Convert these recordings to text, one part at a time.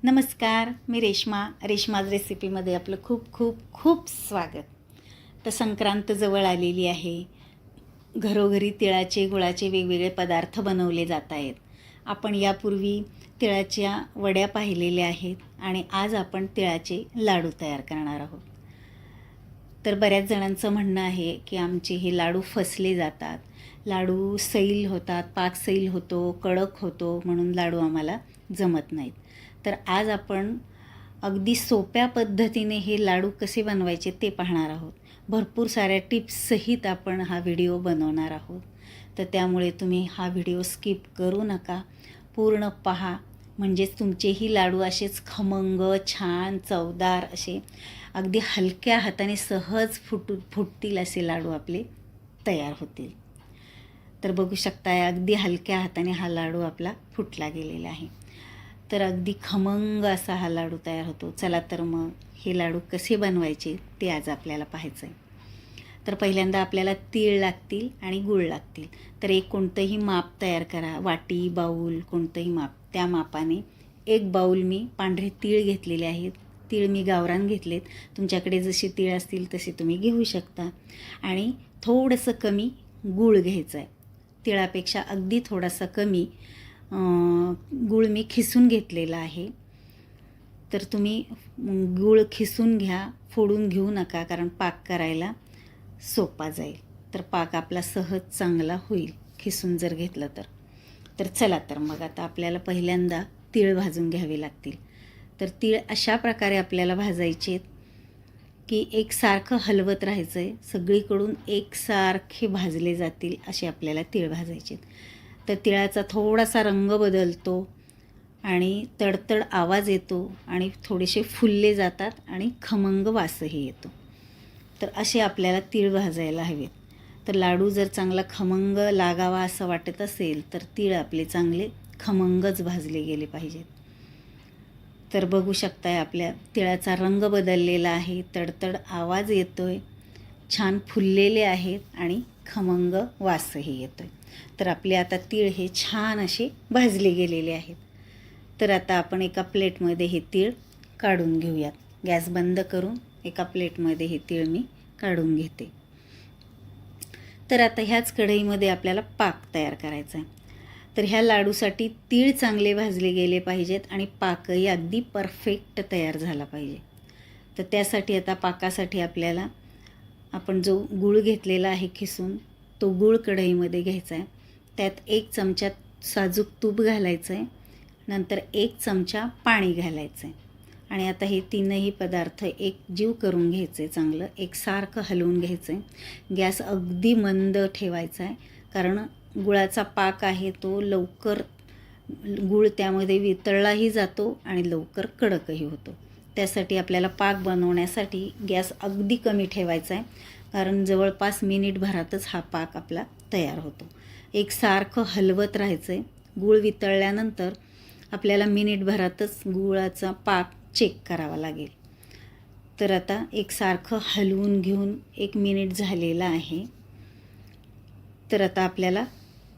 नमस्कार, मी रेश्माज रेसिपीमध्ये आपलं खूप खूप खूप स्वागत. तर संक्रांत जवळ आलेली आहे. घरोघरी तिळाचे गुळाचे वेगवेगळे पदार्थ बनवले जात आहेत. आपण यापूर्वी तिळाच्या वड्या पाहिलेल्या आहेत आणि आज आपण तिळाचे लाडू तयार करणार आहोत. तर बऱ्याच जणांचं म्हणणं आहे की आमचे हे लाडू फसले जातात, लाडू सैल होतात, पाक सैल होतो, कडक होतो, म्हणून लाडू आम्हाला जमत नाहीत. तर आज आपण अगदी सोप्या पद्धतीने हे लाडू कसे बनवायचे ते पाहणार आहोत. भरपूर साऱ्या टिप्ससहित आपण हा व्हिडिओ बनवणार आहोत. तर त्यामुळे तुम्ही हा व्हिडिओ स्किप करू नका, पूर्ण पहा. म्हणजेच तुमचेही लाडू असेच खमंग, छान, चवदार असे अगदी हलक्या हाताने सहज फुटतील असे लाडू आपले तयार होतील. तर बघू शकता, अगदी हलक्या हाताने हा लाडू आपला फुटला गेलेला आहे. तर अगदी खमंग असा हा लाडू तयार होतो. चला तर मग हे लाडू कसे बनवायचे ते आज आपल्याला पाहायचं आहे. तर पहिल्यांदा आपल्याला तीळ लागतील आणि गूळ लागतील. तर एक कोणतंही माप तयार करा, वाटी, बाऊल, कोणतंही माप. त्या मापाने एक बाऊल मी पांढरे तीळ घेतलेले आहेत. तीळ मी गावरान घेतलेत. तुमच्याकडे जसे तीळ असतील तसे तुम्ही घेऊ शकता. आणि थोडंसं कमी गूळ घ्यायचं आहे. तिळापेक्षा अगदी थोडासा कमी गूळ मी खिसून घेतलेला आहे. तर तुम्ही गूळ खिसून घ्या, फोडून घेऊ नका, कारण पाक करायला सोपा जाईल. तर पाक आपला सहज चांगला होईल खिसून जर घेतलं तर. तर चला तर मग आता आपल्याला पहिल्यांदा तीळ भाजून घ्यावे लागतील. तर तीळ अशा प्रकारे आपल्याला भाजायचे की एकसारखं हलवत राहायचं आहे, सगळीकडून एकसारखे भाजले जातील असे आपल्याला तीळ भाजायचे. तर तिळाचा थोडासा रंग बदलतो आणि तडतड आवाज येतो आणि थोडेसे फुलले जातात आणि खमंग वासही येतो. तर असे आपल्याला तीळ भाजायला हवेत. तर लाडू जर चांगला खमंग लागावा असं वाटत असेल तर तीळ आपले चांगले खमंगच भाजले गेले पाहिजेत. तर बघू शकताय, आपल्या तिळाचा रंग बदललेला आहे, तडतड आवाज येतोय, छान फुललेले आहेत आणि खमंग वासही येतोय. तर आपले आता तीळ हे छान असे भाजले गेलेले आहेत. तर आता आपण एका प्लेटमध्ये हे तीळ काढून घेऊयात. गॅस बंद करून एका प्लेटमध्ये हे तीळ मी काढून घेते. तर आता ह्याच कढईमध्ये आपल्याला पाक तयार करायचा आहे. तर ह्या लाडूसाठी तीळ चांगले भाजले गेले पाहिजेत आणि पाकही अगदी परफेक्ट तयार झाला पाहिजे. तर त्यासाठी आता पाकासाठी आपल्याला आपण जो गूळ घेतलेला आहे खिसून, तो गूळ कढईमध्ये घ्यायचा आहे. त्यात 1 चमचा साजूक तूप घालायचं आहे. नंतर 1 चमचा पाणी घालायचं आहे. आणि आता हे तीनही पदार्थ एकजीव करून घ्यायचे, चांगलं एकसारखं हलवून घ्यायचं आहे. गॅस अगदी मंद ठेवायचा आहे, कारण गुळाचा पाक आहे तो लवकर, गूळ त्यामध्ये वितळलाही जातो आणि लवकर कडकही होतो. त्यासाठी आपल्याला पाक बनवण्यासाठी गॅस अगदी कमी ठेवायचा आहे, कारण जवळपास मिनिटभरातच हा पाक आपला तयार होतो. एकसारखं हलवत राहायचं आहे. गूळ वितळल्यानंतर आपल्याला मिनिटभरातच गुळाचा पाक चेक करावा लागेल. तर आता एकसारखं हलवून घेऊन 1 मिनिट झालेला आहे. तर आता आपल्याला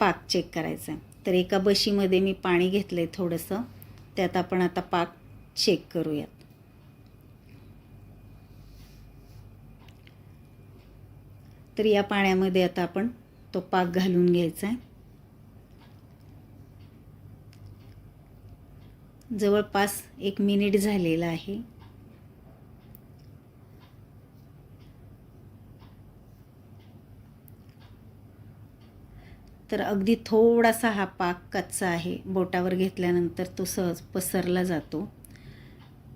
पाक चेक करायचा आहे. तर एका बशीमध्ये मी पाणी घेतलं आहे थोडंसं, त्यात आपण आता पाक चेक करूयात. तर या पाण्यामध्ये आता आपण तो पाक घालून घ्यायचा आहे. जवळपास 1 मिनिट झालेला आहे. तर अगदी थोडासा हा पाक कच्चा आहे. बोटावर घेतल्यानंतर तो सहज पसरला जातो.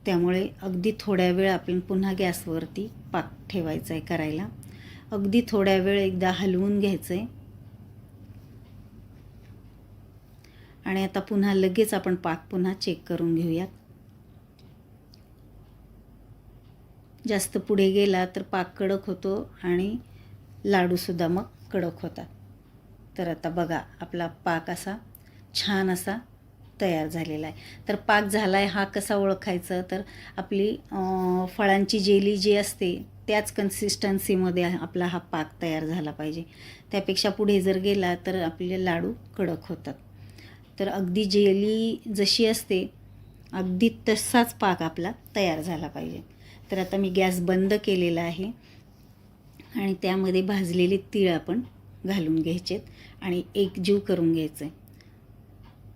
त्यामुळे अगदी थोड्या वेळ आपण पुन्हा गॅसवरती पाक ठेवायचा आहे करायला. अगदी थोड्या वेळ एकदा हलवून घ्यायचं आहे आणि आता पुन्हा लगेच आपण पाक पुन्हा चेक करून घेऊयात. जास्त पुढे गेला तर पाक कडक होतो आणि लाडूसुद्धा मग कडक होतात. तर आता बघा, आपला पाक असा छान असा तयार झालेला आहे. तर पाक झाला आहे हा कसा ओळखायचा, तर आपली फळांची जेली जी असते त्याच कन्सिस्टन्सीमध्ये आपला हा पाक तयार झाला पाहिजे. त्यापेक्षा पुढे जर गेला तर आपले लाडू कडक होतात. तर अगदी जेली जशी असते अगदी तसाच पाक आपला तयार झाला पाहिजे. तर आता मी गॅस बंद केलेला आहे आणि त्यामध्ये भाजलेले तीळ आपण घालून घ्यायचेत आणि एकजीव करून घ्यायचं आहे.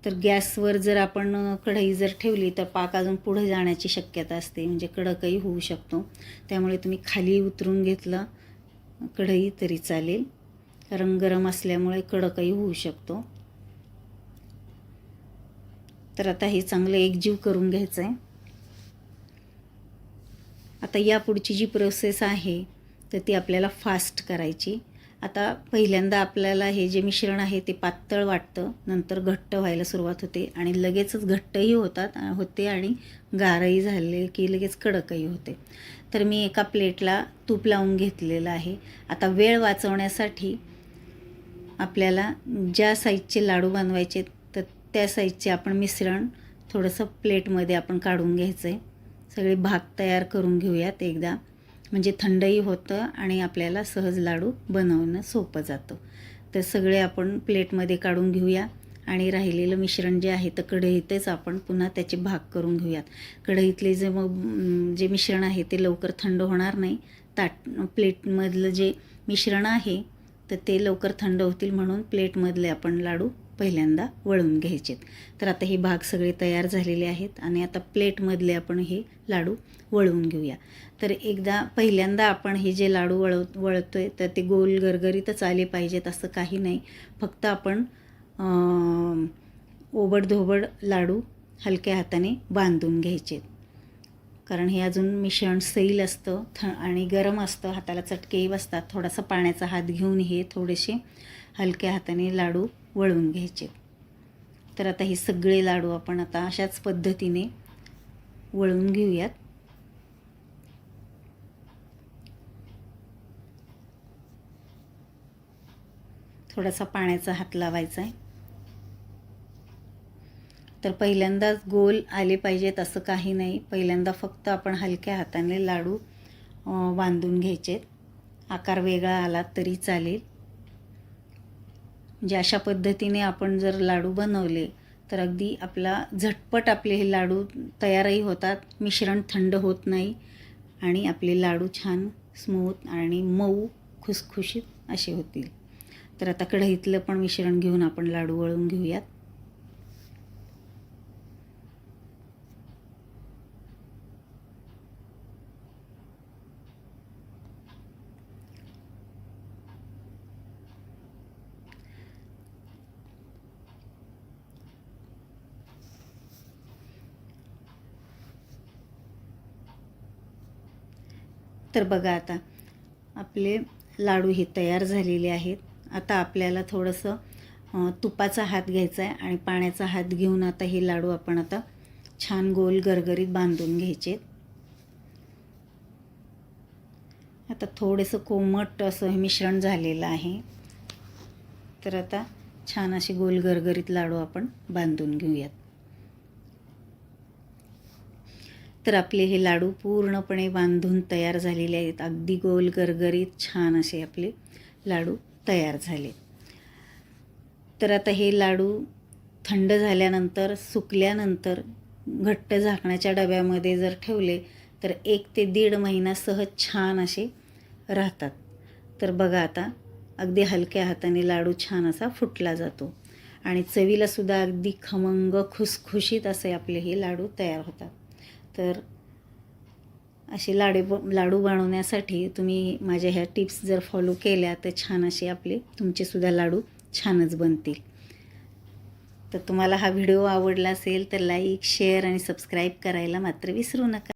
तर गॅसवर जर आपण कढई जर ठेवली तर पाक अजून पुढे जाण्याची शक्यता असते, म्हणजे कडकही होऊ शकतो. त्यामुळे तुम्ही खाली उतरून घेतलं कढई तरी चालेल, कारण गरम असल्यामुळे कडकही होऊ शकतो. तर आता हे चांगलं एकजीव करून घ्यायचं आहे. आता यापुढची जी प्रोसेस आहे तर ती आपल्याला फास्ट करायची. आता पहिल्यांदा आपल्याला हे जे मिश्रण आहे ते पातळ वाटतं, नंतर घट्ट व्हायला सुरुवात होते आणि लगेचच घट्टही होते आणि गारही झाले की लगेच कडकही होते. तर मी एका प्लेटला तूप लावून घेतलेलं आहे. आता वेळ वाचवण्यासाठी आपल्याला ज्या साईजचे लाडू बनवायचे तर त्या साईजचे आपण मिश्रण थोडंसं प्लेटमध्ये आपण काढून घ्यायचं आहे. सगळे भाग तयार करून घेऊयात एकदा, म्हणजे थंडही होतं आणि आपल्याला सहज लाडू बनवणं सोपं जातं. तर सगळे आपण प्लेटमध्ये काढून घेऊया आणि राहिलेलं मिश्रण जे आहे तर कढईतच आपण पुन्हा त्याचे भाग करून घेऊयात. कढईतले जे मिश्रण आहे ते लवकर थंड होणार नाही. प्लेटमधलं जे मिश्रण आहे तर ते लवकर थंड होतील, म्हणून प्लेटमधले आपण लाडू पहिल्यांदा वळून घ्यायचेत. तर आता हे भाग सगळे तयार झालेले आहेत आणि आता प्लेटमधले आपण हे लाडू वळवून घेऊया. तर पहिल्यांदा आपण हे जे लाडू वळतोय तर ते गोल गरगरीतच आले पाहिजेत असं काही नाही. फक्त आपण ओबडधोबड लाडू हलक्या हाताने बांधून घ्यायचे, कारण हे अजून मिश्रण सैल असतं आणि गरम असतं, हाताला चटकेही बसतात. थोडासा पाण्याचा हात घेऊन हे थोडेसे हलक्या हाताने लाडू वळवून घ्यायचे. तर आता हे सगळे लाडू आपण आता अशाच पद्धतीने वळवून घेऊयात. थोडासा पाण्याचा हात लावायचा आहे. तर पहिल्यांदाच गोल आले पाहिजेत असं काही नाही. पहिल्यांदा फक्त आपण हलक्या हाताने लाडू बांधून घ्यायचे. आकार वेगळा आला तरी चालेल. म्हणजे अशा पद्धतीने आपण जर लाडू बनवले तर अगदी झटपट आपले हे लाडू तयारही होतात, मिश्रण थंड होत नाही आणि आपले लाडू छान स्मूथ आणि मऊ खुसखुशीत असे होतील. तर आता कढईतलं पण मिश्रण घेऊन आपण लाडू वळून घेऊयात. तर बघा, आता आपले लाडू हे तयार झालेले आहेत. आता आपल्याला थोडंसं तुपाचा हात घ्यायचा आहे आणि पाण्याचा हात घेऊन आता हे लाडू आपण आता छान गोल गरगरीत बांधून घ्यायचे. आता थोडंसं कोमट असं हे मिश्रण झालेलं आहे. तर आता छान असे गोल गरगरीत लाडू आपण बांधून घेऊयात. तर आपले हे लाडू पूर्णपणे बांधून तयार झालेले आहेत. अगदी गोल गरगरीत छान असे आपले लाडू तयार झाले. तर आता हे लाडू थंड झाल्यानंतर सुकल्यानंतर घट्ट झाकणाच्या डब्यामध्ये जर ठेवले तर 1 ते 1.5 महिना सहज छान असे राहतात. तर बघा, आता अगदी हलक्या हाताने लाडू छान असा फुटला जातो आणि चवीलासुद्धा अगदी खमंग खुसखुशीत असे आपले हे लाडू तयार होतात. तर असे लाडू बनवण्यासाठी तुम्ही माझ्या ह्या टिप्स जर फॉलो केल्या तर छान असे तुमचेसुद्धा लाडू छानच बनतील. तर तुम्हाला हा व्हिडिओ आवडला असेल तर लाईक, शेअर आणि सबस्क्राईब करायला मात्र विसरू नका.